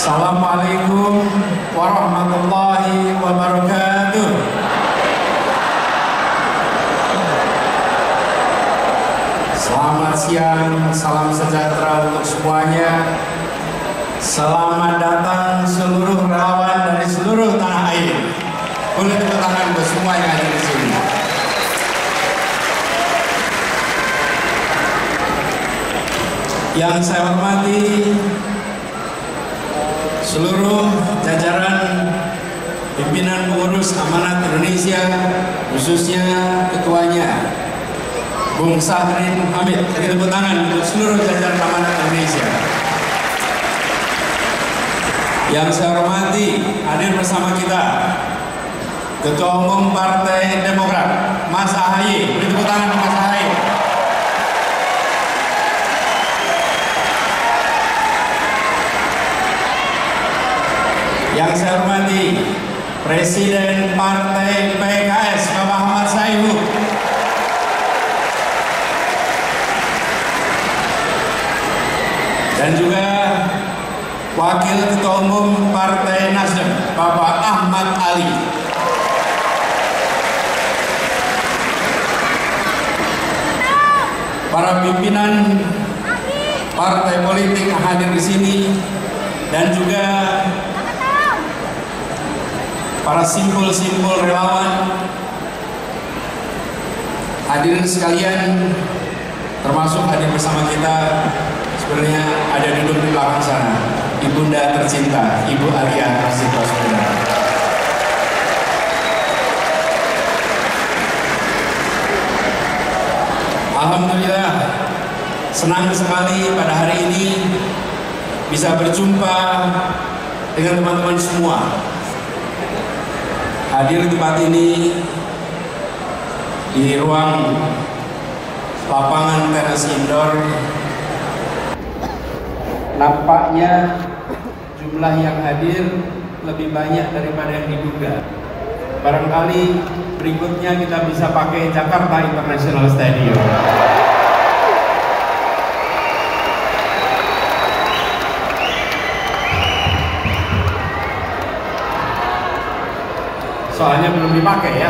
Assalamualaikum warahmatullahi wabarakatuh. Selamat siang, salam sejahtera untuk semuanya. Selamat datang seluruh relawan dari seluruh tanah air. Boleh tepuk tangan buat semua yang ada di sini. Yang saya hormati seluruh jajaran pimpinan pengurus Amanat Indonesia, khususnya ketuanya Bung Sahrin Hamid. Tepuk tangan untuk seluruh jajaran Amanat Indonesia. Yang saya hormati, hadir bersama kita Ketua Umum Partai Demokrat, Mas Ahaye. Tepuk tangan Mas Ahaye. Yang saya hormati Presiden Partai PKS Bapak Ahmad Saihu, dan juga Wakil Ketua Umum Partai Nasdem Bapak Ahmad Ali. Para pimpinan partai politik yang hadir di sini, dan juga para simpul-simpul relawan, hadirin sekalian, termasuk hadir bersama kita, sebenarnya ada duduk di belakang sana, Ibunda tercinta, Ibu Alia Rasid Baswedan. Alhamdulillah, senang sekali pada hari ini bisa berjumpa dengan teman-teman semua. Hadir di tempat ini di ruang lapangan tenis indoor, nampaknya jumlah yang hadir lebih banyak daripada yang diduga. Barangkali berikutnya kita bisa pakai Jakarta International Stadium. Soalnya belum dipakai ya.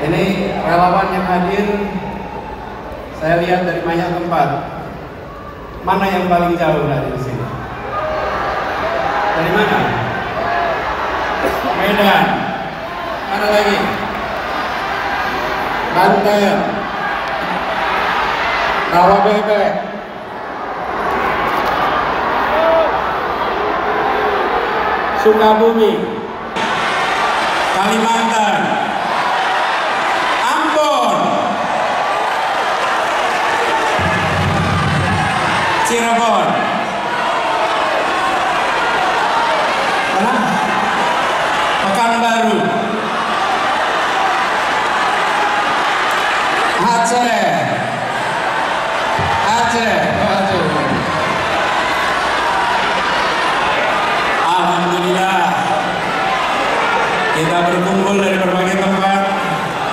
Ini relawan yang hadir, saya lihat dari banyak tempat. Mana yang paling jauh dari sini? Dari mana? Medan. Mana lagi? Banten. Rawabebek. Sukabumi, Kalimantan, Ambon, Cirebon, mana? Pekanbaru, Aceh, Alhamdulillah, kita berkumpul dari berbagai tempat.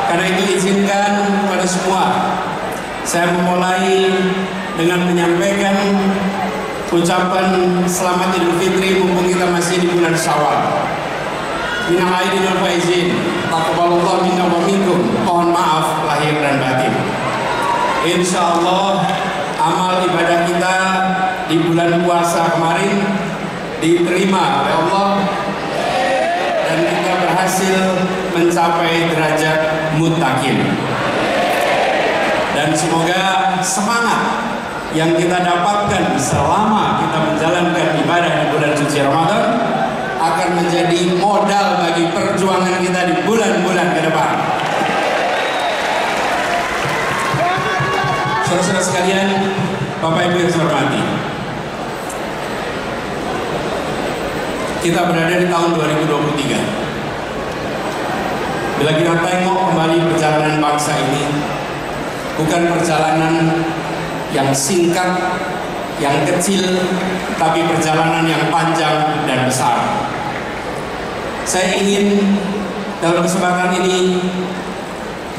Karena itu izinkan kepada semua, saya memulai dengan menyampaikan ucapan selamat Idul Fitri mumpung kita masih di bulan Syawal. Minal aidin wal faizin, taqabbalallahu minna wa minkum. Mohon maaf lahir dan batin. Insya Allah amal ibadah kita di bulan puasa kemarin diterima oleh Allah, dan kita berhasil mencapai derajat muttaqin. Dan semoga semangat yang kita dapatkan selama kita menjalankan ibadah di bulan suci Ramadan akan menjadi modal bagi perjuangan kita di bulan-bulan ke depan. Saudara-saudara sekalian, Bapak Ibu yang saya hormati, kita berada di tahun 2023. Bila kita tengok kembali perjalanan bangsa ini, bukan perjalanan yang singkat, yang kecil, tapi perjalanan yang panjang dan besar. Saya ingin dalam kesempatan ini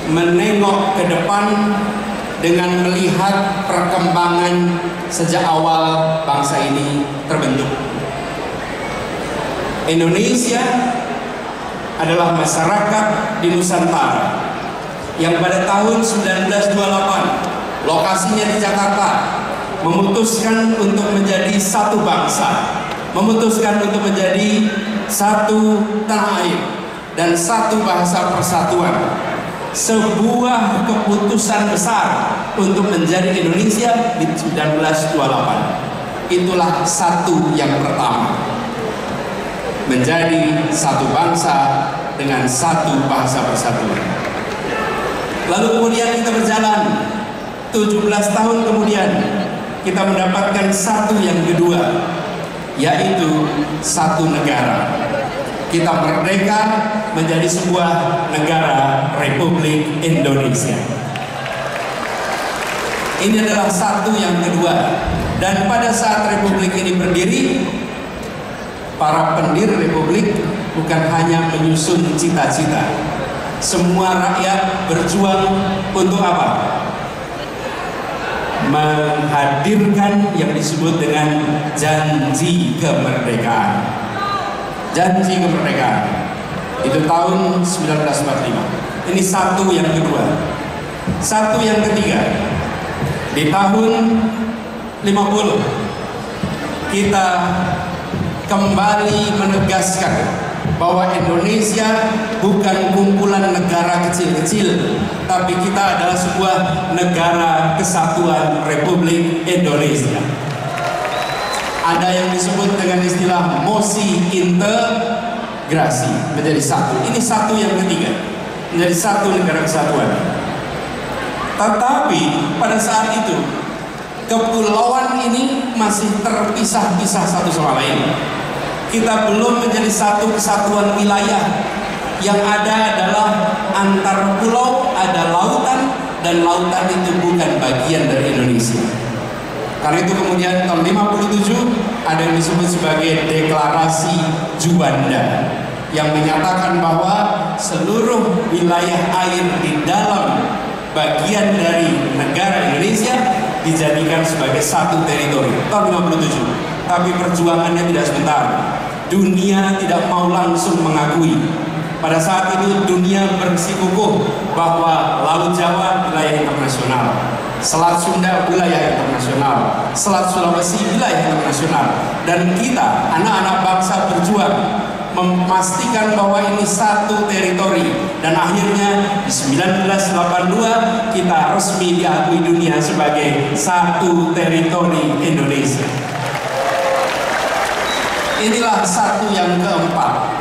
menengok ke depan dengan melihat perkembangan sejak awal bangsa ini terbentuk. Indonesia adalah masyarakat di Nusantara yang pada tahun 1928 lokasinya di Jakarta memutuskan untuk menjadi satu bangsa, memutuskan untuk menjadi satu tanah air dan satu bahasa persatuan. Sebuah keputusan besar untuk menjadi Indonesia di 1928. Itulah satu yang pertama, menjadi satu bangsa dengan satu bahasa persatuan. Lalu kemudian kita berjalan 17 tahun kemudian kita mendapatkan satu yang kedua, yaitu satu negara. Kita merdeka menjadi sebuah negara Republik Indonesia. Ini adalah satu yang kedua. Dan pada saat Republik ini berdiri, para pendiri Republik bukan hanya menyusun cita-cita. Semua rakyat berjuang untuk apa? Menghadirkan yang disebut dengan janji kemerdekaan. Janji kemerdekaan itu tahun 1945. Ini satu yang kedua. Satu yang ketiga, di tahun 50 kita kembali menegaskan bahwa Indonesia bukan kumpulan negara kecil-kecil, tapi kita adalah sebuah negara kesatuan Republik Indonesia. Ada yang disebut dengan istilah mosi integrasi, menjadi satu. Ini satu yang ketiga, menjadi satu negara kesatuan. Tetapi pada saat itu kepulauan ini masih terpisah-pisah satu sama lain. Kita belum menjadi satu kesatuan wilayah. Yang ada adalah antar pulau, ada lautan, dan lautan itu bukan bagian dari Indonesia. Karena itu kemudian tahun 57 ada yang disebut sebagai Deklarasi Juanda yang menyatakan bahwa seluruh wilayah air di dalam bagian dari negara Indonesia dijadikan sebagai satu teritori tahun 57. Tapi perjuangannya tidak sebentar. Dunia tidak mau langsung mengakui. Pada saat itu dunia bersikukuh bahwa Laut Jawa wilayah internasional, Selat Sunda wilayah internasional, Selat Sulawesi wilayah internasional, dan kita anak-anak bangsa berjuang memastikan bahwa ini satu teritori, dan akhirnya di 1982 kita resmi diakui dunia sebagai satu teritori Indonesia. Inilah satu yang keempat,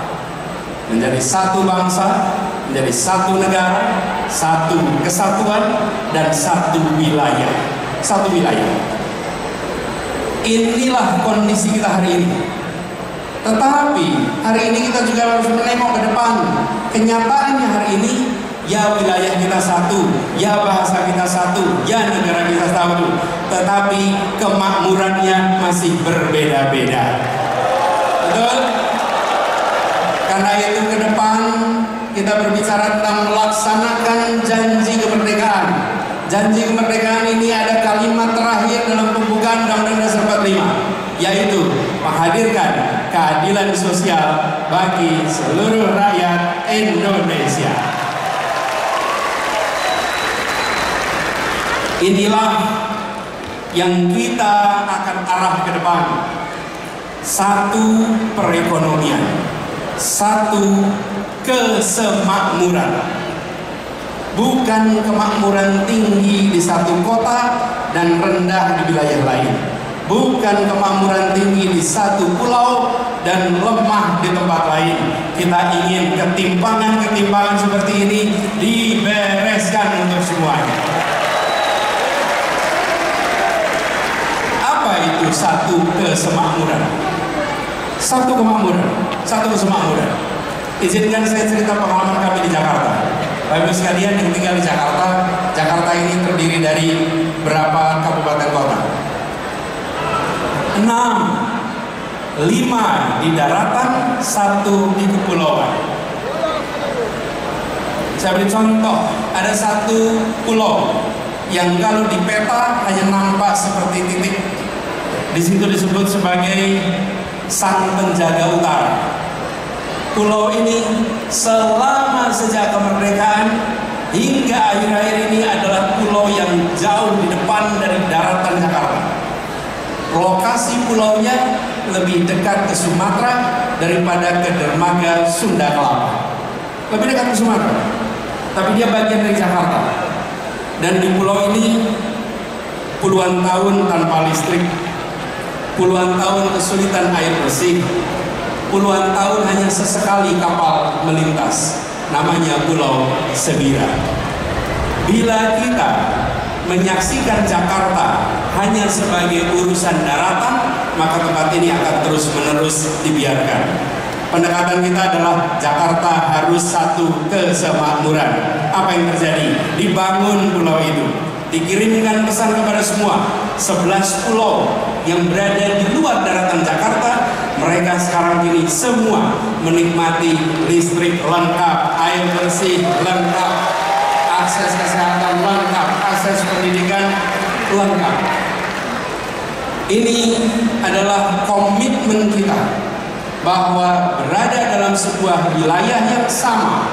menjadi satu bangsa, menjadi satu negara, satu kesatuan, dan satu wilayah. Satu wilayah. Inilah kondisi kita hari ini. Tetapi hari ini kita juga harus menengok ke depan. Kenyataannya hari ini, ya wilayah kita satu, ya bahasa kita satu, ya negara kita satu, tetapi kemakmurannya masih berbeda-beda. Betul? Karena itu ke depan kita berbicara tentang melaksanakan janji kemerdekaan. Janji kemerdekaan ini ada kalimat terakhir dalam pembukaan Undang-Undang Dasar 45, yaitu menghadirkan keadilan sosial bagi seluruh rakyat Indonesia. Inilah yang kita akan arah ke depan. Satu perekonomian, satu kesemakmuran, bukan kemakmuran tinggi di satu kota dan rendah di wilayah lain, bukan kemakmuran tinggi di satu pulau dan lemah di tempat lain. Kita ingin ketimpangan-ketimpangan seperti ini dibereskan untuk semuanya. Apa itu satu kesemakmuran? Satu kemakmuran, satu kesemakmuran. Izinkan saya cerita pengalaman kami di Jakarta. Bapak Ibu sekalian yang tinggal di Jakarta, Jakarta ini terdiri dari berapa kabupaten kota? 6, 5 di daratan, 1 di kepulauan. Saya beri contoh, ada satu pulau yang kalau di peta hanya nampak seperti titik. Di situ disebut sebagai Sang Penjaga Utara. Pulau ini selama sejak kemerdekaan hingga akhir-akhir ini adalah pulau yang jauh di depan dari daratan Jakarta. Lokasi pulaunya lebih dekat ke Sumatera daripada ke dermaga Sunda Kelapa. Lebih dekat ke Sumatera, tapi dia bagian dari Jakarta. Dan di pulau ini puluhan tahun tanpa listrik, puluhan tahun kesulitan air bersih, puluhan tahun hanya sesekali kapal melintas, namanya Pulau Sebira. Bila kita menyaksikan Jakarta hanya sebagai urusan daratan, maka tempat ini akan terus-menerus dibiarkan. Pendekatan kita adalah Jakarta harus satu kesemakmuran. Apa yang terjadi? Dibangun pulau itu, dikirimkan pesan kepada semua 11 pulau yang berada di luar daratan Jakarta. Mereka sekarang ini semua menikmati listrik lengkap, air bersih lengkap, akses kesehatan lengkap, akses pendidikan lengkap. Ini adalah komitmen kita bahwa berada dalam sebuah wilayah yang sama,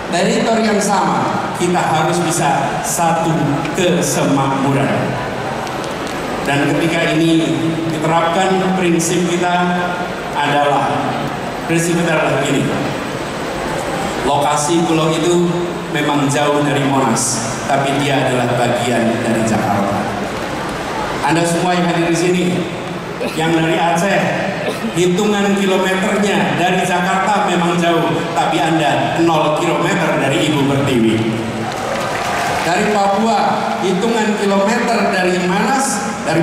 teritori yang sama, kita harus bisa satu kesemakmuran. Dan ketika ini diterapkan, prinsip kita adalah begini. Lokasi pulau itu memang jauh dari Monas, tapi dia adalah bagian dari Jakarta. Anda semua yang hadir di sini, yang dari Aceh, hitungan kilometernya dari Jakarta memang jauh, tapi Anda 0 kilometer dari Ibu Pertiwi. Dari Papua, hitungan kilometer dari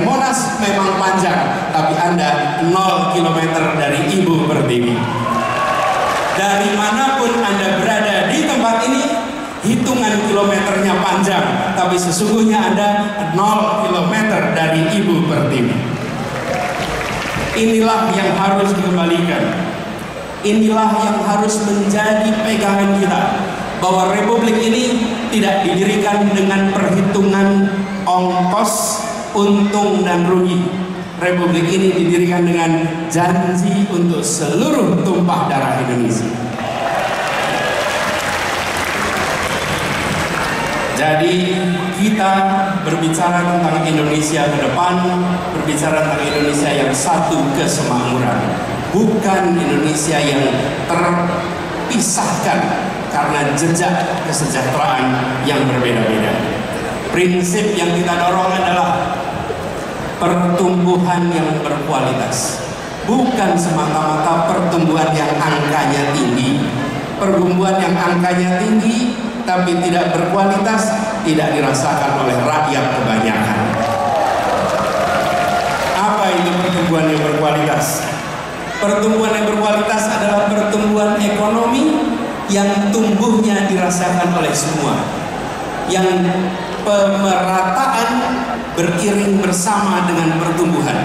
Monas memang panjang, tapi Anda 0 kilometer dari Ibu Pertiwi. Dari manapun Anda berada di tempat ini, hitungan kilometernya panjang, tapi sesungguhnya Anda 0 kilometer dari Ibu Pertiwi. Inilah yang harus dikembalikan. Inilah yang harus menjadi pegangan kita, bahwa republik ini tidak didirikan dengan perhitungan ongkos, untung dan rugi. Republik ini didirikan dengan janji untuk seluruh tumpah darah Indonesia. Jadi kita berbicara tentang Indonesia ke depan, berbicara tentang Indonesia yang satu kesemakmuran, bukan Indonesia yang terpisahkan karena jejak kesejahteraan yang berbeda-beda. Prinsip yang kita dorong adalah pertumbuhan yang berkualitas, bukan semata-mata pertumbuhan yang angkanya tinggi. Pertumbuhan yang angkanya tinggi tapi tidak berkualitas tidak dirasakan oleh rakyat kebanyakan. Apa itu pertumbuhan yang berkualitas? Pertumbuhan yang berkualitas adalah pertumbuhan ekonomi yang tumbuhnya dirasakan oleh semua, yang pemerataan beriring bersama dengan pertumbuhan.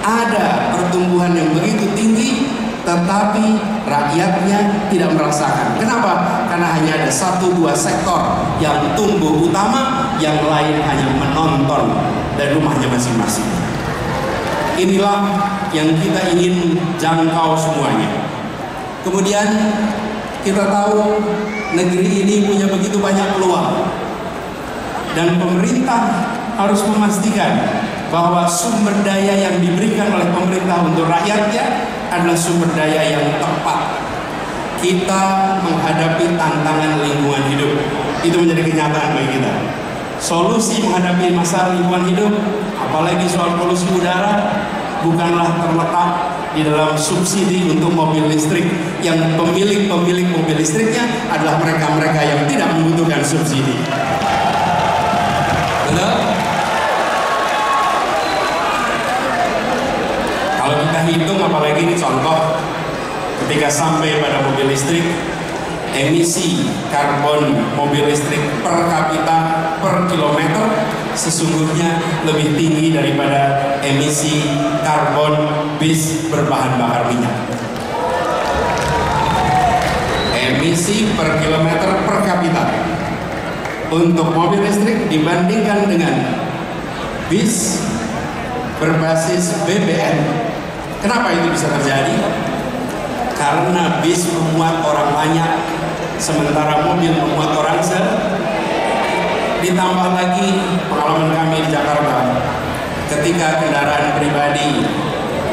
Ada pertumbuhan yang begitu tinggi, tetapi rakyatnya tidak merasakan. Kenapa? Karena hanya ada 1-2 sektor yang tumbuh utama, yang lain hanya menonton dari rumahnya masing-masing. Inilah yang kita ingin jangkau semuanya. Kemudian kita tahu negeri ini punya begitu banyak peluang, dan pemerintah harus memastikan bahwa sumber daya yang diberikan oleh pemerintah untuk rakyatnya adalah sumber daya yang tepat. Kita menghadapi tantangan lingkungan hidup, itu menjadi kenyataan bagi kita. Solusi menghadapi masalah lingkungan hidup, apalagi soal polusi udara, bukanlah terletak di dalam subsidi untuk mobil listrik, yang pemilik mobil listriknya adalah mereka-mereka yang tidak membutuhkan subsidi. Betul? Kalau kita hitung, apalagi ini contoh, ketika sampai pada mobil listrik, emisi karbon mobil listrik per kapita per kilometer sesungguhnya lebih tinggi daripada emisi karbon bis berbahan bakar minyak. Emisi per kilometer per kapita. untuk mobil listrik dibandingkan dengan bis berbasis BBM. Kenapa itu bisa terjadi? Karena bis memuat orang banyak, sementara mobil memuat orang sedikit. Ditambah lagi pengalaman kami di Jakarta, ketika kendaraan pribadi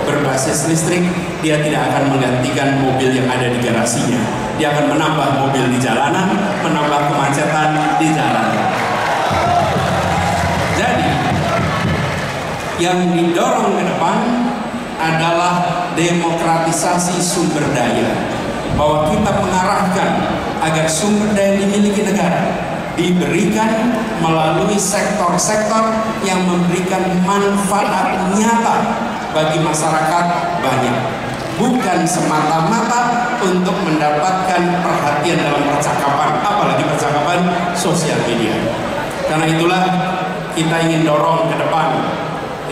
berbasis listrik, dia tidak akan menggantikan mobil yang ada di garasinya. Dia akan menambah mobil di jalanan, menambah kemacetan di jalan. Jadi, yang didorong ke depan adalah demokratisasi sumber daya. Bahwa kita mengarahkan agar sumber daya dimiliki negara diberikan melalui sektor-sektor yang memberikan manfaat nyata bagi masyarakat banyak, bukan semata-mata untuk mendapatkan perhatian dalam percakapan, apalagi percakapan sosial media. Karena itulah kita ingin dorong ke depan,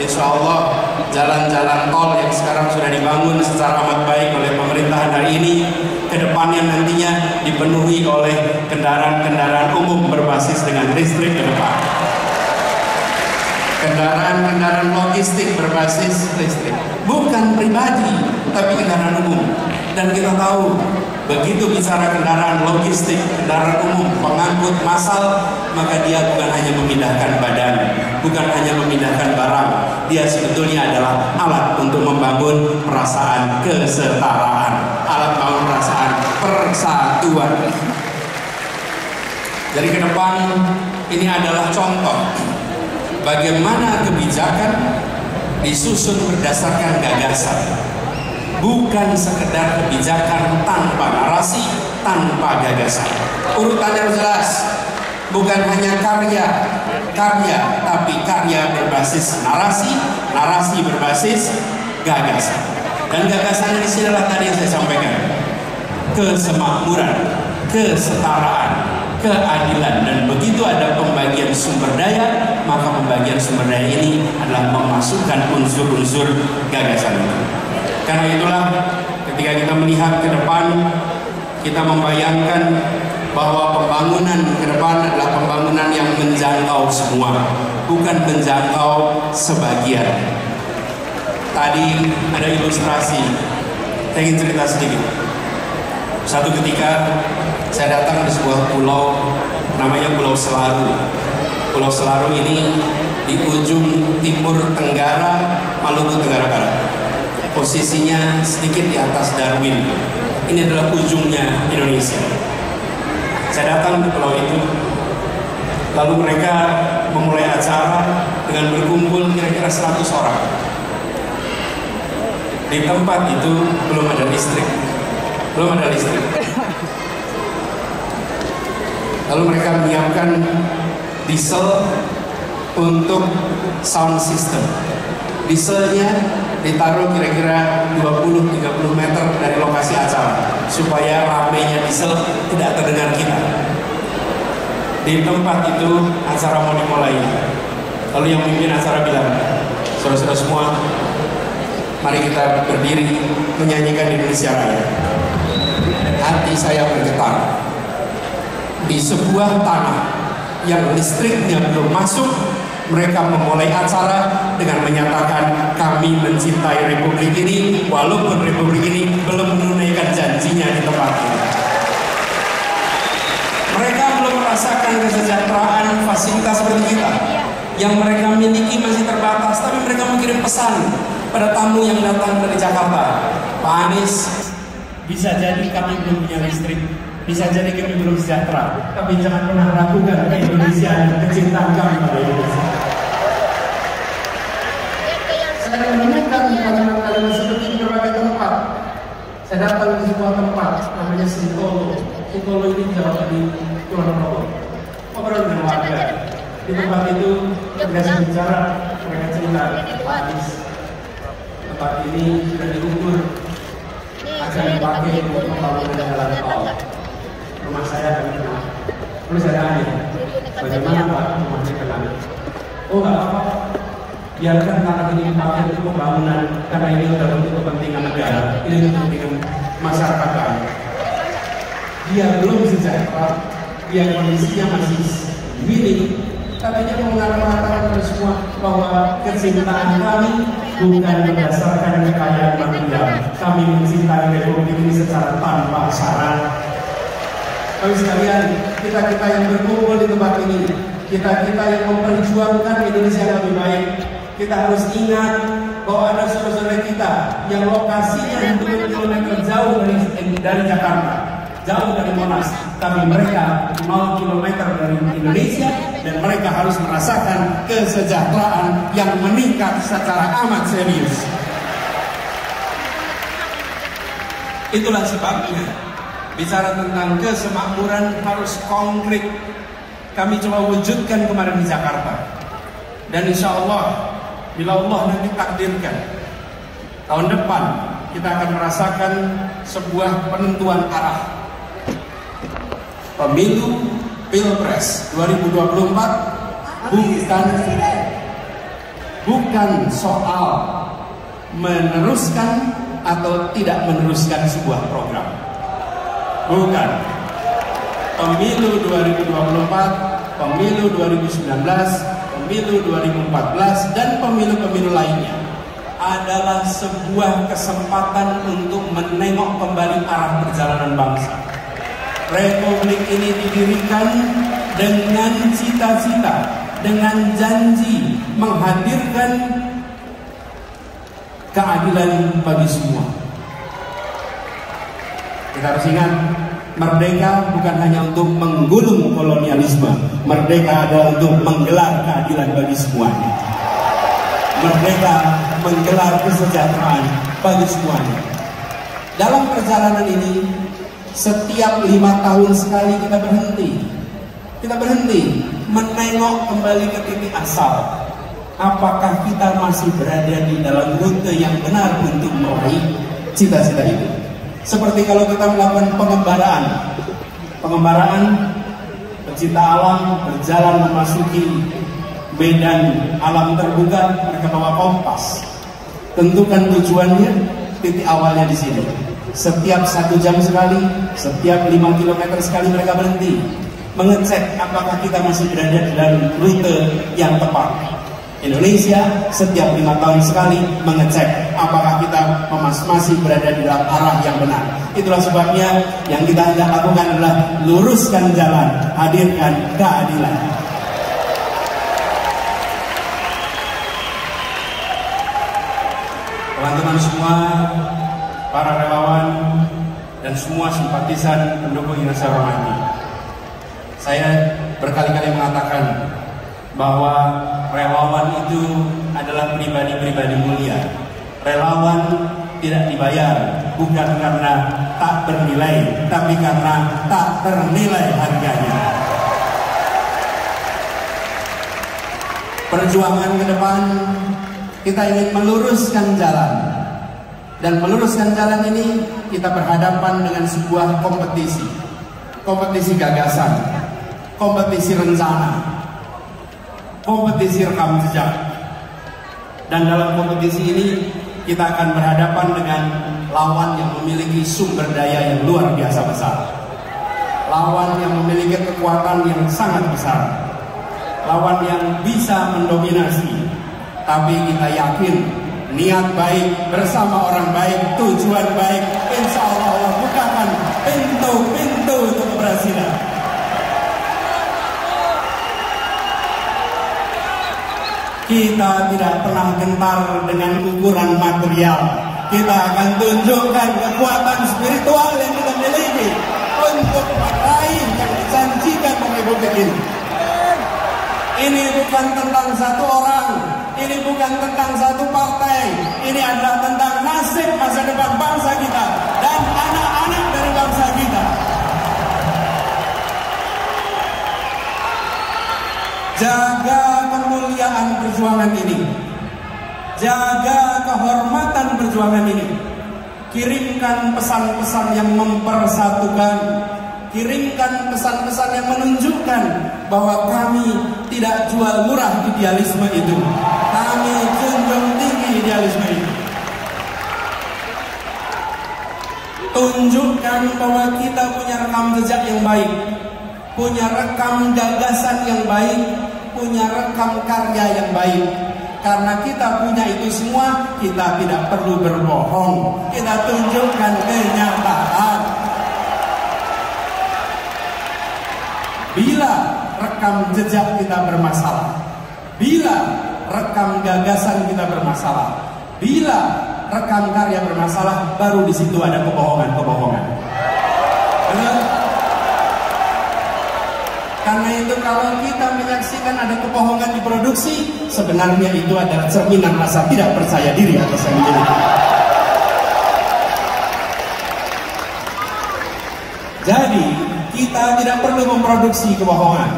insya Allah jalan-jalan tol yang sekarang sudah dibangun secara amat baik oleh pemerintahan hari ini, kedepannya nantinya dipenuhi oleh kendaraan-kendaraan umum berbasis dengan listrik ke depan. Kendaraan-kendaraan logistik berbasis listrik, bukan pribadi tapi kendaraan umum. Dan kita tahu, begitu bicara kendaraan logistik, kendaraan umum, pengangkut massal, maka dia bukan hanya memindahkan badan, bukan hanya memindahkan barang, dia sebetulnya adalah alat untuk membangun perasaan kesetaraan, alat membangun perasaan persatuan. Jadi ke depan ini adalah contoh bagaimana kebijakan disusun berdasarkan gagasan, bukan sekedar kebijakan tanpa narasi, tanpa gagasan. Urutannya harus jelas, bukan hanya karya, tapi karya berbasis narasi, narasi berbasis gagasan. Dan gagasan di sini adalah tadi yang saya sampaikan: kesemakmuran, kesetaraan, keadilan. Dan begitu ada pembagian sumber daya, maka pembagian sumber daya ini adalah memasukkan unsur-unsur gagasan itu. Karena itulah ketika kita melihat ke depan, kita membayangkan bahwa pembangunan ke depan adalah pembangunan yang menjangkau semua, bukan menjangkau sebagian. Tadi ada ilustrasi, saya ingin cerita sedikit. Satu ketika saya datang di sebuah pulau, namanya Pulau Selaru. Pulau Selaru ini di ujung timur tenggara Maluku Tenggara Barat. Posisinya sedikit di atas Darwin. Ini adalah ujungnya Indonesia. Saya datang ke pulau itu, lalu mereka memulai acara dengan berkumpul kira-kira 100 orang. Di tempat itu belum ada listrik. Lalu mereka menyiapkan diesel untuk sound system. Dieselnya ditaruh kira-kira 20-30 meter dari lokasi acara supaya ramainya diesel tidak terdengar kita. Di tempat itu acara mau dimulai. Lalu yang memimpin acara bilang, saudara-saudara semua, mari kita berdiri menyanyikan Indonesia Raya. Hati saya bergetar. Di sebuah tanah yang listriknya belum masuk, mereka memulai acara dengan menyatakan kami mencintai Republik ini, walaupun Republik ini belum menunaikan janjinya di tempat ini. Mereka belum merasakan kesejahteraan fasilitas seperti kita. Yang mereka miliki masih terbatas, tapi mereka mengirim pesan pada tamu yang datang dari Jakarta. Pak Anies, bisa jadi kami belum punya listrik, bisa jadi kami belum sejahtera, tapi jangan pernah ragukan Indonesia dan kecintaan kami pada Indonesia. Saya menemukan kalimat-kalimat seperti ini di berbagai tempat. Saya datang di sebuah tempat namanya Sintolo. Sintolo ini jauh di Kulon Progo. Ngobrol dengan warga. Di tempat itu mereka bicara, mereka cerita, Anies, tempat ini sudah diukur akan dipakai untuk pembangunan jalan tol. Rumah saya akan kena. Lalu saya tanya, bagaimana Pak rumahnya kena? Oh nggak apa-apa, biarkan tanah ini dipakai untuk pembangunan, karena ini sudah untuk kepentingan negara, ini untuk kepentingan masyarakat kami. Dia belum sejahtera, dia kondisinya masih dipilih, tapi dia mengatakan kepada semua bahwa kecintaan kami bukan berdasarkan kekayaan material. Kami mencintai Republik ini secara tanpa syarat. Kami sekalian, kita yang berkumpul di tempat ini, kita yang memperjuangkan Indonesia yang lebih baik, kita harus ingat bahwa ada saudara-saudara kita yang lokasinya 2 km jauh dari Jakarta, jauh dari Monas, tapi mereka 0 km dari Indonesia, dan mereka harus merasakan kesejahteraan yang meningkat secara amat serius. Itulah sebabnya bicara tentang kesemakmuran harus konkret. Kami coba wujudkan kemarin di Jakarta, dan insya Allah bila Allah nanti takdirkan, tahun depan kita akan merasakan sebuah penentuan arah pemilu Pilpres 2024 bukan soal meneruskan atau tidak meneruskan sebuah program. Bukan. Pemilu 2024, pemilu 2019, pemilu 2014, dan pemilu-pemilu lainnya adalah sebuah kesempatan untuk menengok kembali arah perjalanan bangsa. Republik ini didirikan dengan cita-cita, dengan janji menghadirkan keadilan bagi semua. Kita harus ingat, merdeka bukan hanya untuk menggulung kolonialisme. Merdeka adalah untuk menggelar keadilan bagi semuanya. Merdeka menggelar kesejahteraan bagi semuanya. Dalam perjalanan ini, setiap 5 tahun sekali kita berhenti. Kita berhenti menengok kembali ke titik asal. Apakah kita masih berada di dalam rute yang benar untuk meraih cita-cita itu? Seperti kalau kita melakukan pengembaraan, pecinta alam berjalan memasuki medan alam terbuka, mereka bawa kompas, tentukan tujuannya, titik awalnya di sini. Setiap 1 jam sekali, setiap 5 km sekali mereka berhenti mengecek apakah kita masih berada di dalam rute yang tepat. Indonesia setiap 5 tahun sekali mengecek apakah kita masih berada di dalam arah yang benar. Itulah sebabnya yang kita hendak lakukan adalah luruskan jalan, hadirkan keadilan. Teman-teman semua, para relawan dan semua simpatisan pendukung yang saya hormati, saya berkali-kali mengatakan bahwa relawan itu adalah pribadi-pribadi mulia. Relawan tidak dibayar bukan karena tak bernilai, tapi karena tak ternilai harganya. Perjuangan ke depan kita ingin meluruskan jalan, dan meluruskan jalan ini kita berhadapan dengan sebuah kompetisi gagasan, kompetisi rencana, kompetisi rekam jejak. Dan dalam kompetisi ini kita akan berhadapan dengan lawan yang memiliki sumber daya yang luar biasa besar, lawan yang memiliki kekuatan yang sangat besar, lawan yang bisa mendominasi. Tapi kita yakin, niat baik bersama orang baik, tujuan baik, insya Allah bukakan pintu-pintu untuk keberhasilan. Kita tidak pernah gentar dengan ukuran material. Kita akan tunjukkan kekuatan spiritual yang kita miliki untuk meraih yang dijanjikan oleh Republik ini. Ini bukan tentang satu orang, ini bukan tentang satu partai, ini adalah tentang nasib masa depan bangsa kita dan anak-anak dari bangsa kita. Jaga kemuliaan perjuangan ini, jaga kehormatan perjuangan ini. Kirimkan pesan-pesan yang mempersatukan, kirimkan pesan-pesan yang menunjukkan bahwa kami tidak jual murah idealisme itu. Kami junjung tinggi idealisme itu. Tunjukkan bahwa kita punya rekam jejak yang baik. punya rekam gagasan yang baik, punya rekam karya yang baik. Karena kita punya itu semua, kita tidak perlu berbohong. Kita tunjukkan kenyataan. Bila rekam jejak kita bermasalah, bila rekam gagasan kita bermasalah, bila rekam karya bermasalah, baru di situ ada kebohongan-kebohongan. Benar? Karena itu kalau kita menyaksikan ada kebohongan di produksi, sebenarnya itu adalah cerminan rasa tidak percaya diri atas yang dimiliki. Jadi kita tidak perlu memproduksi kebohongan,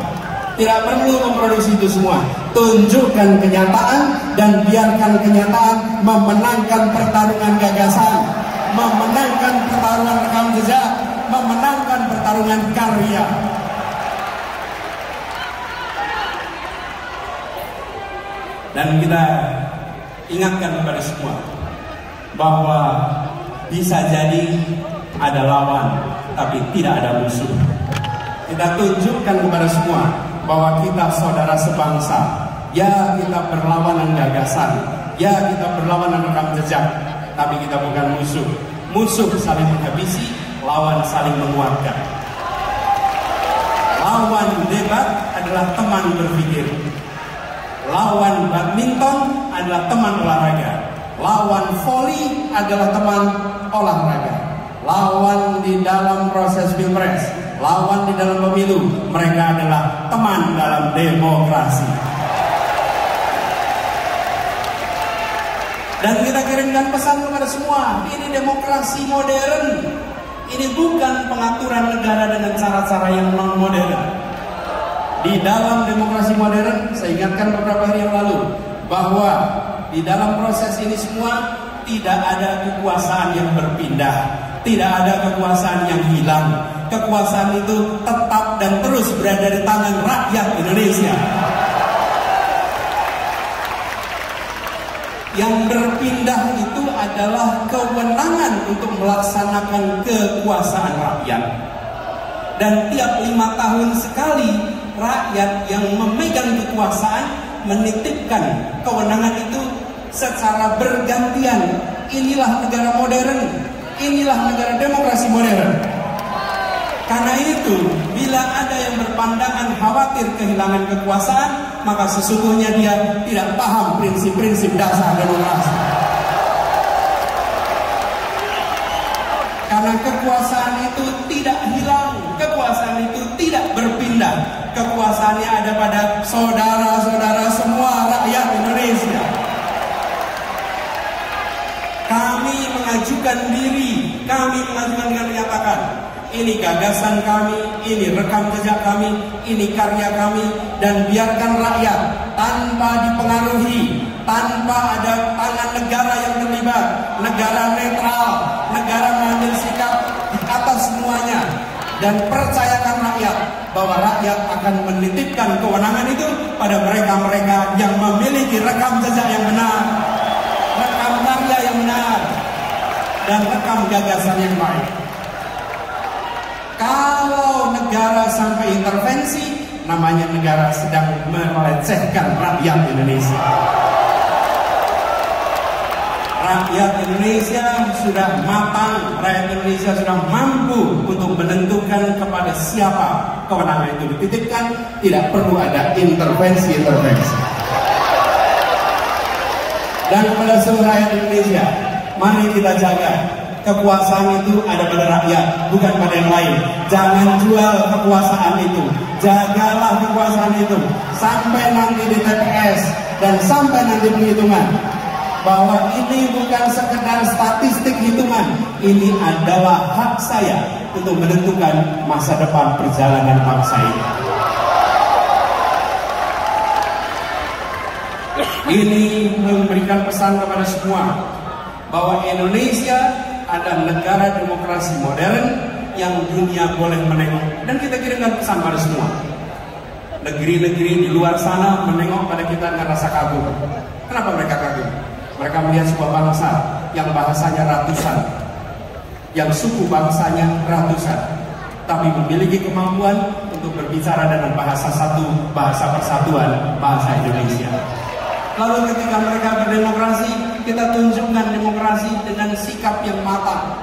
tidak perlu memproduksi itu semua. Tunjukkan kenyataan dan biarkan kenyataan memenangkan pertarungan gagasan, memenangkan pertarungan rekam jejak, memenangkan pertarungan karya. Dan kita ingatkan kepada semua bahwa bisa jadi ada lawan, tapi tidak ada musuh. Kita tunjukkan kepada semua bahwa kita saudara sebangsa. Ya, kita berlawanan gagasan, ya, kita berlawanan rekam jejak, tapi kita bukan musuh. Musuh saling menghabisi, lawan saling menguatkan. Lawan debat adalah teman berpikir. Lawan badminton adalah teman olahraga. Lawan voli adalah teman olahraga. Lawan di dalam proses pilpres, lawan di dalam pemilu, mereka adalah teman dalam demokrasi. Dan kita kirimkan pesan kepada semua, ini demokrasi modern. Ini bukan pengaturan negara dengan cara-cara yang non-modern. Di dalam demokrasi modern, saya ingatkan beberapa hari yang lalu, bahwa di dalam proses ini semua tidak ada kekuasaan yang berpindah, tidak ada kekuasaan yang hilang. Kekuasaan itu tetap dan terus berada di tangan rakyat Indonesia. Yang berpindah itu adalah kewenangan untuk melaksanakan kekuasaan rakyat. Dan tiap 5 tahun sekali, rakyat yang memegang kekuasaan menitipkan kewenangan itu secara bergantian. Inilah negara modern, inilah negara demokrasi modern. Karena itu, bila ada yang berpandangan khawatir kehilangan kekuasaan, maka sesungguhnya dia tidak paham prinsip-prinsip dasar demokrasi. Karena kekuasaan itu tidak hilang, kekuasaan itu tidak berpindah. Kekuasaannya ada pada saudara-saudara semua rakyat Indonesia. Kami mengajukan diri, kami mengajukan dengan menyatakan, ini gagasan kami, ini rekam jejak kami, ini karya kami, dan biarkan rakyat tanpa dipengaruhi, tanpa ada tangan negara yang terlibat, negara netral, negara mengambil sikap di atas semuanya, dan percayakan rakyat bahwa rakyat akan menitipkan kewenangan itu pada mereka-mereka yang memiliki rekam jejak yang benar, rekam karya yang benar, dan rekam gagasan yang baik. Kalau negara sampai intervensi, namanya negara sedang melecehkan rakyat Indonesia. Rakyat Indonesia sudah matang, rakyat Indonesia sudah mampu untuk menentukan kepada siapa kewenangan itu dititipkan. Tidak perlu ada intervensi-intervensi. Dan kepada seluruh rakyat Indonesia, mari kita jaga. Kekuasaan itu ada pada rakyat, bukan pada yang lain. Jangan jual kekuasaan itu. Jagalah kekuasaan itu sampai nanti di TPS dan sampai nanti penghitungan. Bahwa ini bukan sekedar statistik hitungan. Ini adalah hak saya untuk menentukan masa depan perjalanan bangsa ini. Ini memberikan pesan kepada semua bahwa Indonesia ada negara demokrasi modern yang dunia boleh menengok. Dan kita kirimkan pesan pada semua. Negeri-negeri di luar sana menengok pada kita dengan rasa kagum. Kenapa mereka kagum? Mereka melihat sebuah bangsa yang bahasanya ratusan, yang suku bangsanya ratusan, tapi memiliki kemampuan untuk untuk berbicara dengan bahasa satu, bahasa persatuan, bahasa Indonesia. Lalu ketika mereka berdemokrasi, kita tunjukkan demokrasi dengan sikap yang matang,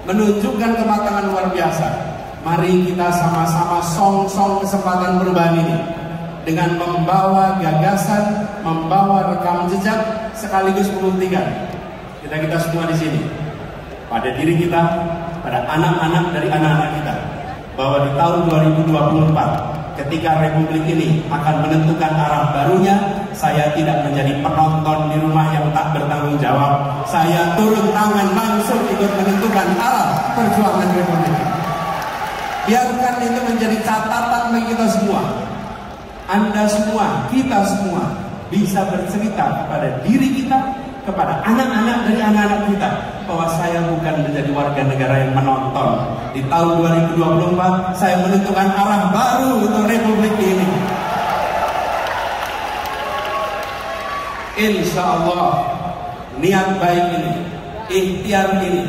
menunjukkan kematangan luar biasa. Mari kita sama-sama song-song kesempatan perubahan ini dengan membawa gagasan, membawa rekam jejak, sekaligus membuktikan kita semua di sini, pada diri kita, pada anak-anak dari anak-anak kita, bahwa di tahun 2024 ketika Republik ini akan menentukan arah barunya, saya tidak menjadi penonton di rumah yang tak bertanggung jawab. Saya turun tangan langsung ikut menentukan arah perjuangan Republik. Biarkan itu menjadi catatan bagi kita semua. Anda semua, kita semua bisa bercerita kepada diri kita, kepada anak-anak dari anak-anak kita, bahwa saya bukan menjadi warga negara yang menonton. Di tahun 2024 saya menentukan arah baru untuk Republik ini. Insya Allah niat baik ini, ikhtiar ini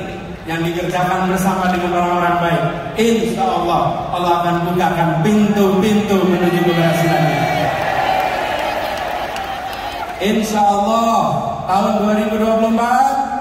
yang dikerjakan bersama dengan orang-orang baik, insya Allah Allah akan bukakan pintu-pintu menuju keberhasilannya. Insya Allah tahun 2024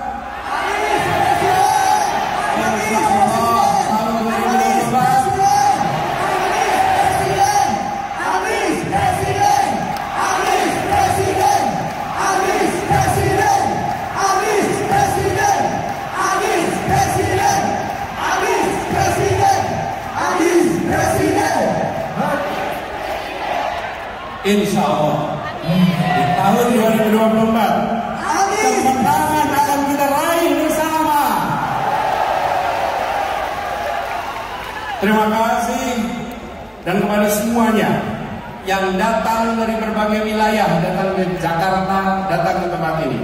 insya Allah di tahun 2024 kemenangan akan kita raih bersama. Terima kasih dan kepada semuanya yang datang dari berbagai wilayah, datang ke Jakarta, datang ke tempat ini.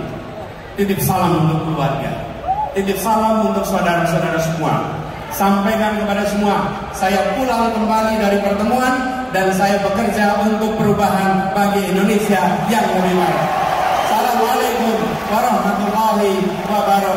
Titip salam untuk keluarga, titip salam untuk saudara-saudara semua. Sampaikan kepada semua, saya pulang kembali dari pertemuan dan saya bekerja untuk perubahan bagi Indonesia yang lebih baik. Assalamualaikum warahmatullahi wabarakatuh.